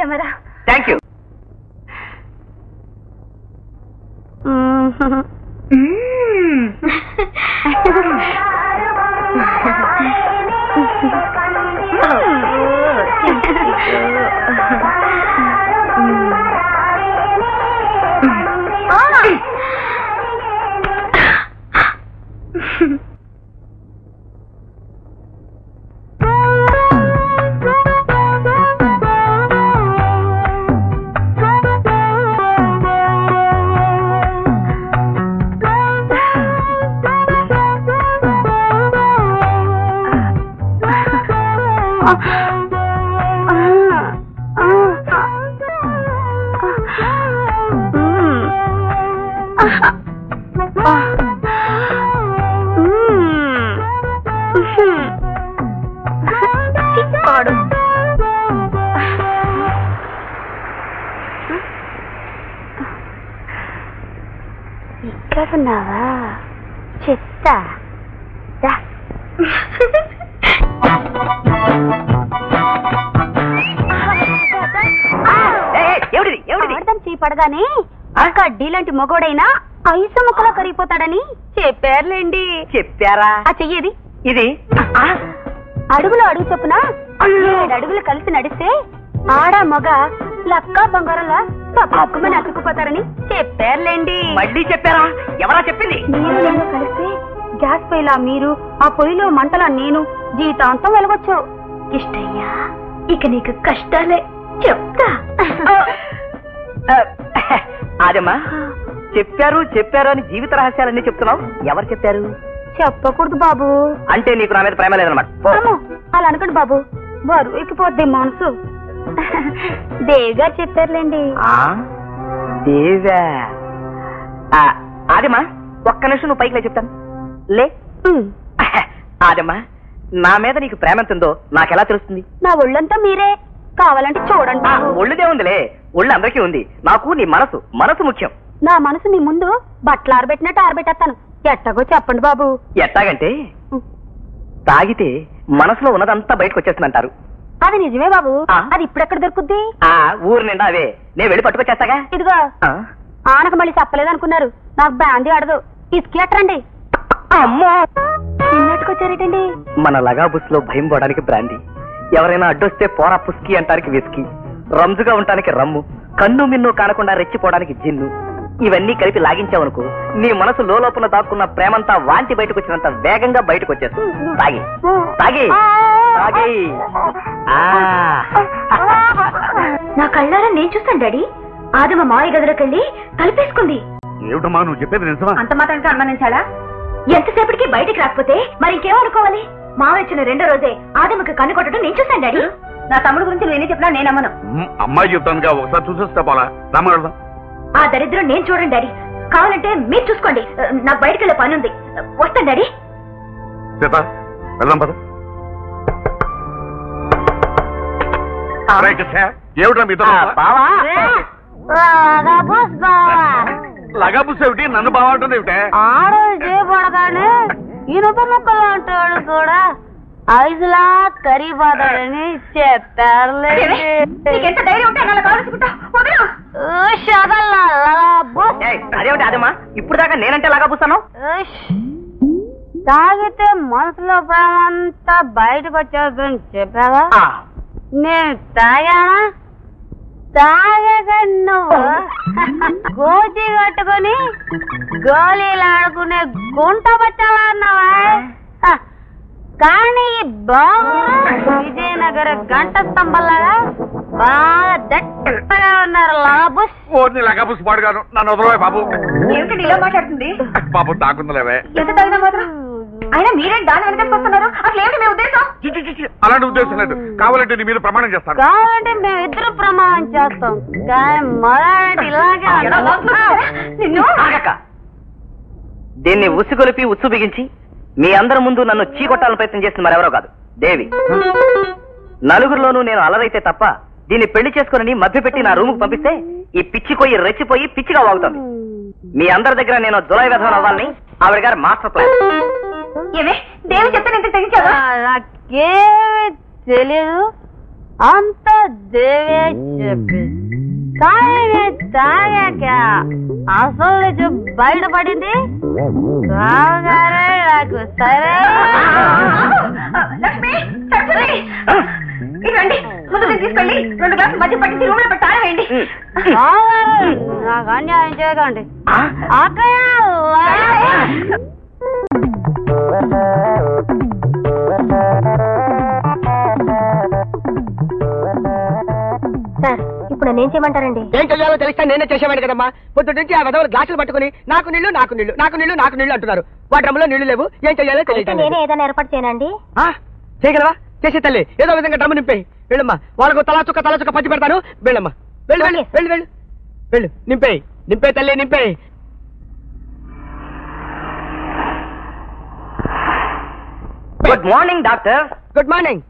Camera. Thank you. ఇక్కడున్నావా? చెప్తా. పడగానే కడ్డీలాంటి మొగోడైనా ఐసు ముక్కలా కరిగిపోతాడని చెప్పారులేండి. చెప్పారా? చెయ్యేది ఇది అడుగులో అడుగు చొప్పున 7 అడుగులు కలిసి నడిస్తే ఆడ మగ లక్క బంగారంలా తప్పకుమని అతుక్కుపోతారని చెప్పారులేండి. మళ్ళీ చెప్పారా? ఎవరా చెప్పింది? మీరు నేను కలిస్తే గ్యాస్ పొయ్యిలా మీరు, ఆ పొయ్యిలో మంటలా నేను జీవితాంతం వెలగొచ్చు. ఇష్టయ్యా, ఇక నీకు కష్టాలే. చెప్తా. అదేమ్మా, చెప్పారు చెప్పారు అని జీవిత రహస్యాలన్నీ చెప్తున్నావు. ఎవరు చెప్పారు? చెప్పకూడదు బాబు. అంటే నీకు నా మీద ప్రేమ లేదన్నమాట. అలా అనకండి బాబు, బరువు ఎక్కిపోద్ది మనసు. దేవి గారు చెప్పారులేండి. దేవా? అదేమ్మా, ఒక్క నిమిషం నువ్వు పైకి లే, చెప్తాను. లే. అదేమ్మా, నా మీద నీకు ప్రేమ ఎంత ఉందో నాకెలా తెలుస్తుంది? నా ఒళ్ళంతా మీరే, కావాలంటే చూడండి. ఒళ్ళుదే ఉందిలే, ఒళ్ళు అందరికీ ఉంది. నాకు నీ మనసు మనసు ముఖ్యం. నా మనసు నీ ముందు బట్టలు ఆరబెట్టినట్టు ఆరబెట్టేస్తాను. ఎట్టగో చెప్పండి బాబు. ఎట్టాగంటే తాగితే మనసులో ఉన్నదంతా బయటకు వచ్చేస్తుందంటారు. అది నిజమే బాబు. అది ఇప్పుడెక్కడ దొరుకుద్ది? ఊరు నిండా అవే. నేను వెళ్ళి పట్టుకొచ్చేస్తాగా. ఇదిగో, ఆనకు మళ్ళీ చెప్పలేదనుకున్నారు. నాకు బ్యాందీ ఆడదు. ఇసుకి ఎట్టండి. అమ్మో, నిన్నట్టుకొచ్చారేటండి? మన లగాబుస్ లో భయం పోవడానికి బ్రాందీ, ఎవరైనా అడ్డొస్తే పోరా పుస్కి అంటానికి విస్కీ, రంజుగా ఉండటానికి రమ్ము, కన్ను మిన్ను కానకుండా రెచ్చిపోవడానికి జిన్ను. ఇవన్నీ కలిపి లాగించావనుకో, నీ మనసు లోపల దాక్కున్న ప్రేమంతా వాంతి బయటకు వచ్చినంత వేగంగా బయటకు వచ్చేస్తుంది. తాగి తాగి తాగి. నా కళ్ళారా నేను చూస్తాను డాడీ. ఆదమ మాయ గదిలోకి వెళ్ళి కలిపేసుకుంది. ఏమిటమ్మా నువ్వు చెప్పేది నిజమా? అంత మాత్రానికి అనుమానించాలా? ఎంతసేపటికి బయటికి రాకపోతే మరి ఇంకేమనుకోవాలి? మావ ఇచ్చిన 2వ రోజే ఆదమకి కన్ను కొట్టడం నేను చూశాను డాడీ. నా తమ్ముడు గురించి నేనే చెప్పినా నేను అమ్మను. అమ్మాయి చెప్తానుగా, ఒకసారి చూసేస్తా పోలా. రమ్మగడదాం. ఆ దరిద్రం నేను చూడండి డాడీ. కావాలంటే మీరు చూసుకోండి. నాకు బయటకు వెళ్ళే పని ఉంది. వస్తాను డాడీ. సీత, వెళ్దాం పద. ఏమిటా మీతో? లగాబుస్ ఏమిటి? నన్ను బాగా ఉంటుంది ఏమిటే? చేయబడగానే ఇనుప ముక్కలు అంటాడు కూడా ఐదులా కరిగిపోతాడని చెప్పారులే. అదేమిటి అదేమా, ఇప్పుడు దాకా నేనంటే లగాబుస్తాను. తాగితే మనసులో ప్రేమ అంతా బయటకు వచ్చేదని చెప్పావా? నేను తాగానా? తాగక నువ్వు గోచి కట్టుకుని గోళీలు ఆడుకునే గుంట పట్టాలా అన్నావా? కానీ బాబు విజయనగర గంట స్తంభంలాగా బాగా దట్టగా ఉన్నారు లగాబుస్. లగాబుస్ పాడుగాను, నన్ను వదలవే బాబు. ఏమిటి ఇలా మాట్లాడుతుంది? బాబు తాకుందలేవే. ఎంత తాగినా మాత్రం అయినా మీరేం దాని వెనకొస్తున్నారు? అసలు ఏమిటి మీ ఉద్దేశం? అలాంటి ఉద్దేశం లేదు. కావాలంటే నీ మీద ప్రమాణం చేస్తాను. కావాలంటే మేము ఇద్దరు ప్రమాణం చేస్తాం. కానీ మొదటి ఇలాగే దీన్ని ఉసుగొలిపి ఉచ్చు బిగించి మీ అందరి ముందు నన్ను చీకొట్టాలని ప్రయత్నం చేసింది మరెవరో కాదు, దేవి. నలుగురిలోనూ నేను అలరైతే తప్ప దీన్ని పెళ్లి చేసుకుని మభ్యపెట్టి నా రూముకు పంపిస్తే ఈ పిచ్చిపోయి రెచ్చిపోయి పిచ్చిగా వాగుతుంది. మీ అందరి దగ్గర నేను జులై విధవన అవ్వాలని ఆవిడ గారు మాస్టర్ ప్లాన్. ఏమే దేవి చెప్తే నేను తెగించావా? నాకేమీ తెలియదు. అంత దేవే చెప్పి కానీ తాగాక అసలు నిజం బయటపడింది రాగానే నాకు సరే ఇవ్వండి ముందు తీసుకెళ్ళి 2 గ్లాసులు మధ్య పట్టించి రూమ్ లో పెట్టి తాగండి నాకు అన్యాయం చేయకండి సార్ ఇప్పుడు నేనేం చేయమంటారండి? ఏం చెయ్యాలో తెలిస్తే నేనే చేసేవాడు కదమ్మా. పొద్దు నుంచి ఆ విధవులు గ్లాసులు పట్టుకుని నాకు నీళ్లు నాకు నీళ్లు నాకు నీళ్లు నాకు నీళ్లు అంటున్నారు. వాటి డ్రమ్ములో నీళ్లు లేవు. ఏం చెయ్యాలో తెలియదు. నేనే ఏదైనా ఏర్పాటు చేయనండి. చేయగలవా? చేసే తల్లి ఏదో విధంగా డ్రమ్ము నింపే. వెళ్ళమ్మా, వాళ్ళకు తలా చుక్క పచ్చి పెడతాను. వెళ్ళమ్మా, వెళ్ళు వెళ్ళు వెళ్ళు వెళ్ళు వెళ్ళు. నింపే తల్లి నింపే. Good morning doctor. Good morning.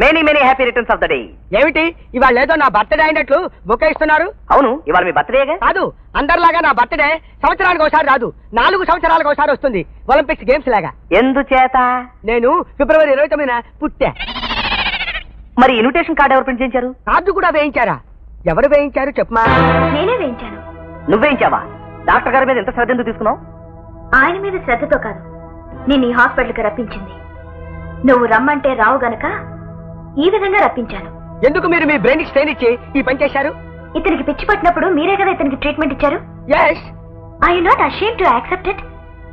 Many happy returns of the day. ఏమిటి ఇవాళ ఏదో నా బర్త్డే అయినట్లు బొకే ఇస్తున్నారు? అవును, ఇవాళ మీ బర్త్డేగా? కాదు, అందరిలాగా నా బర్త్డే సంవత్సరానికి ఒకసారి రాదు, 4 సంవత్సరాలకు ఒకసారి వస్తుంది. ఒలింపిక్స్ గేమ్స్ లాగా. ఎందుచేత? నేను ఫిబ్రవరి 29న పుట్టా. మరి ఇన్విటేషన్ కార్డు ఎవరు ప్రింట్ చేయించారు? కార్డు కూడా వేయించారా? ఎవరు వేయించారు చెప్పమా? నేనే వేయించాను. నువ్వేయించావా? డాక్టర్ గారి మీద ఎంత శ్రద్ధ ఎందుకు తీసుకున్నావు? ఆయన మీద శ్రద్ధతో కాదు, నేను ఈ హాస్పిటల్కి రప్పించింది. నువ్వు రమ్మంటే రావు గనక ఈ విధంగా రప్పించాను. ఎందుకు మీరు మీ బ్రెయిన్ స్ట్రెయిన్ ఇచ్చి ఈ పని చేశారు? ఇతనికి పిచ్చి పట్టినప్పుడు మీరే కదా ఇతనికి ట్రీట్మెంట్ ఇచ్చారు. yes. I you not ashamed to accept it.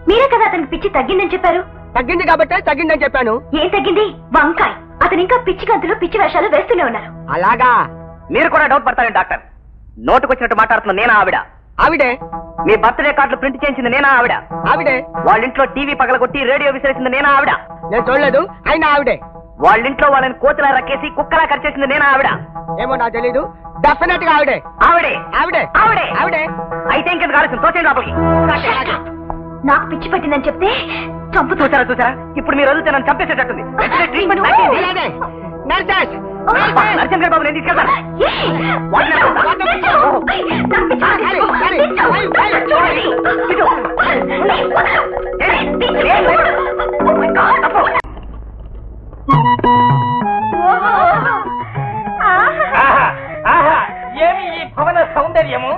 మీరే కదా అతనికి పిచ్చి తగ్గిందని చెప్పారు. తగ్గింది కాబట్టి తగ్గిందని చెప్పాను. ఏం తగ్గింది? వంకాయ్. అతను ఇంకా పిచ్చి గంతులు పిచ్చి వేషాలు వేస్తూనే ఉన్నారు. అలాగా? మీరు కూడా డౌట్ పడతారు డాక్టర్. నోటుకొచ్చినట్టు మాట్లాడుతున్నా నేనా ఆవిడ? ఆవిడే. మీ బర్త్డే కార్డులు ప్రింట్ చేయించింది నేనా ఆవిడ? ఆవిడే. వాళ్ళ ఇంట్లో టీవీ పగలగొట్టి రేడియో విసిరేసింది నేనా ఆవిడ? నేను చూడలేదు, అయినా ఆవిడే. వాళ్ళ ఇంట్లో వాళ్ళని కోతులా రక్కేసి కుక్కలా ఖర్చేసింది నేనా ఆవిడ? ఏమో నాకు తెలీదు. డెఫినెట్ గా ఆవిడే. ఆవిడే ఆవిడే ఆవిడే ఆవిడే. అయితే ఇంకెందుకు ఆలోచన? తోచేయండి లోపలికి. నాకు పిచ్చి పట్టిందని చెప్తే చంపు. చూసారా ఇప్పుడు మీరు వదిలితే నన్ను చంపేసేటట్టుంది. ట్రీట్మెంట్ అలాగే. నర్సెస్, నరసింహ గారు బాబు నేను తీసుకెళ్తాను. ఏమి ఈ భవన సౌందర్యము?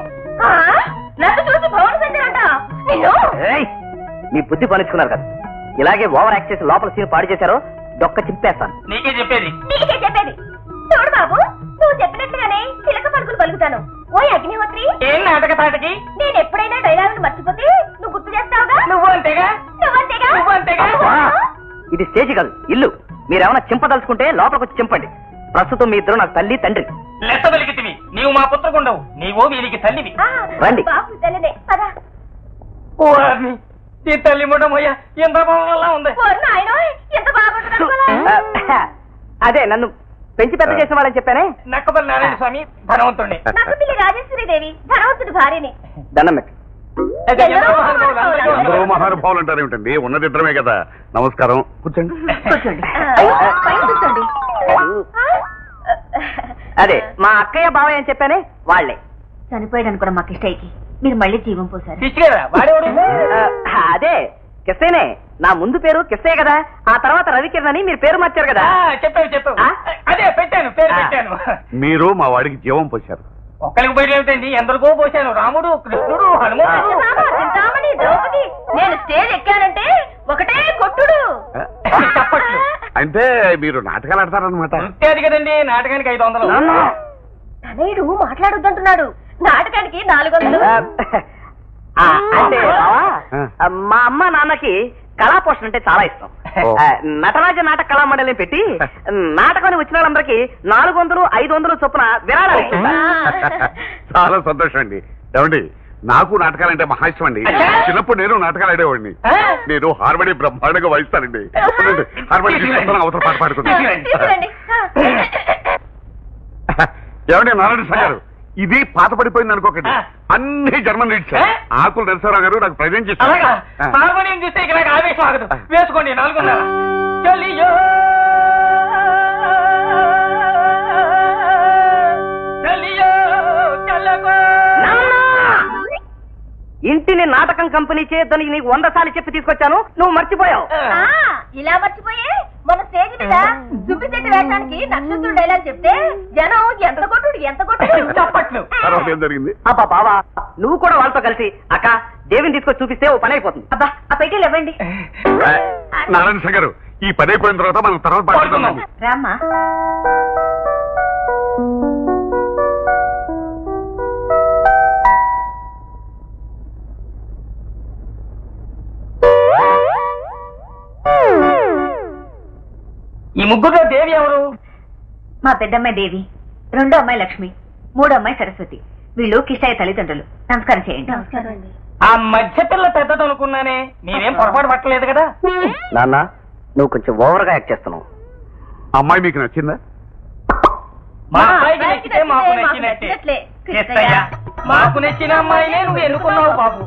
నన్ను చూసి భవన సందరంట. మీ బుద్ధి పనిచుకున్నారు కదా, ఇలాగే ఓవర్ యాక్ట్ చేసి లోపల సీన్ పాడు చేశారో డొక్క చింపేస్తాను. నీకే చెప్పేది. చూడు బాబు, నువ్వు చెప్పినట్టుగానే చిలక పలుకులు పలుకుతాను. ఓ అగ్నిహోత్రి, ఏం నాటక తాటకి? నేను ఎప్పుడైనా డైలాగులు మర్చిపోతే నువ్వు గుర్తు చేస్తావుగా. నువ్వు అంతేగా. ఇది స్టేజ్ కాదు, ఇల్లు. మీరేమైనా చింపదలుచుకుంటే లోపలికి వచ్చి చింపండి. ప్రస్తుతం మీ ఇద్దరు నాకు తల్లి తండ్రి. లెక్క వెలిగితివి. నీవు మా పుత్రకుండవు, నీవో వీరికి తల్లివి. రండి. బాబు తల్లినే పదా. ఈ తల్లి ముడమయ్య ఎంత బాగా ఉంది. ఎంత బాగుంటుంది. అదే నన్ను పెంచి పెద్ద చేసిన వాళ్ళని చెప్పానే. నక్కపల్లి నారాయణ స్వామి ధనవంతుడిని. నక్కపిల్లి రాజేశ్వరీదేవి ధనవంతుడు భార్యని. దండం పెట్టి. అందరూ మహానుభావులు అంటారు ఏమిటండి? ఉన్నది ఇద్దరమే కదా. నమస్కారం, కూర్చోండి. కూర్చోండి. అదే మా అక్కయ్య బావయ్య అని చెప్పానే వాళ్ళే. చనిపోయాడు అనుకున్నా మాకు ఇష్టయ్యకి. మీరు మళ్ళీ జీవం పోసారు. పిచ్చిగా వాడేవాడు. అదే కిస్సేనే. నా ముందు పేరు కిస్సయ్య కదా, ఆ తర్వాత రవికిరణ్ అని మీరు పేరు మార్చారు కదా. చెప్పావు. అదే పెట్టాను, పేరు పెట్టాను. మీరు మా వాడికి జీవం పోశారు. ఒక్కరికి పోయి ఏమిటండి, ఎందరికో పోశాను. రాముడు, కృష్ణుడు, హనుమంతుడు. ద్రౌపది. నేను స్టేజ్ ఎక్కానంటే ఒకటే కొట్టుడు. చెప్పట్లు. అంటే మీరు నాటకాలు ఆడతారనమాట. అంతేది కదండి, నాటకానికి 500. తనేడు మాట్లాడొద్దంటున్నాడు. నాటకానికి 400. అంటే మా అమ్మ నాన్నకి కళా పోషణ అంటే చాలా ఇష్టం. నటరాజ నాటక కళా మండలిని పెట్టి నాటకాన్ని వచ్చిన వాళ్ళందరికీ 400, 500 చొప్పున విరాళాలు. చాలా సంతోషం అండి. ఏమండి, నాకు నాటకాలంటే మహా ఇష్టం అండి. చిన్నప్పుడు నేను నాటకాలు ఆడేవాడిని. నేను హార్మోని బ్రహ్మాండంగా వాయిస్తానండి. హార్మోని తీసుకుంటాను, అవతల పాట పాడుకుంటాను. ఏమండి నారాయణ గారు, ఇది పాత పడిపోయింది అనుకోకండి. అన్ని జర్మన్ రీడ్స్. ఆకులు నరసింహరావు గారు నాకు ప్రజెంట్ చేస్తారు. హార్మోనియం చూస్తే ఇక నాకు ఆవేశం ఆగదు. వేసుకోండి 400. చలియో చలియో చల్లగో. ఇంటిని నాటకం కంపెనీ చేయొద్దని నీకు 100 సార్లు చెప్పి తీసుకొచ్చాను, నువ్వు మర్చిపోయావు. ఇలా మర్చిపోయి మన స్టేజ్ మీద సుబ్బిశెట్టి వేషానికి నక్షత్రుడు డైలాగ్ చెప్తే జనం ఎంత కొట్టుడు చప్పట్లు. తర్వాత ఏం జరిగింది? అబ్బా బావా, నువ్వు కూడా వాళ్ళతో కలిసి అక్క దేవిని తీసుకొచ్చి చూపిస్తే ఓ పని అయిపోతుంది. అబ్బా ఆ పైకి ఇవ్వండి. నారాయణ శంకర్, ఈ పని అయిపోయిన తర్వాత మనం తర్వాత పాడుకుందాం. రామ్మా. ఈ ముగ్గురులో దేవి ఎవరు? మా పెద్దమ్మాయి దేవి, రెండో అమ్మాయి లక్ష్మి, మూడో అమ్మాయి సరస్వతి. వీళ్ళు కిష్టయ్య తల్లిదండ్రులు. నమస్కారం చేయండి. ఆ మధ్య పిల్ల పెద్దది అనుకున్నానే, నేనేం పొరపాటు పట్టలేదు కదా. నాన్న, నువ్వు కొంచెం ఓవర్ గా యాక్ట్ చేస్తున్నావు. అమ్మాయి మీకు నచ్చిందా? మా అబ్బాయికి నచ్చితే మాకు నచ్చినట్టే. నచ్చినట్లే. మాకు నచ్చిన అమ్మాయినే నువ్వు ఎన్నుకున్నావు బాబు.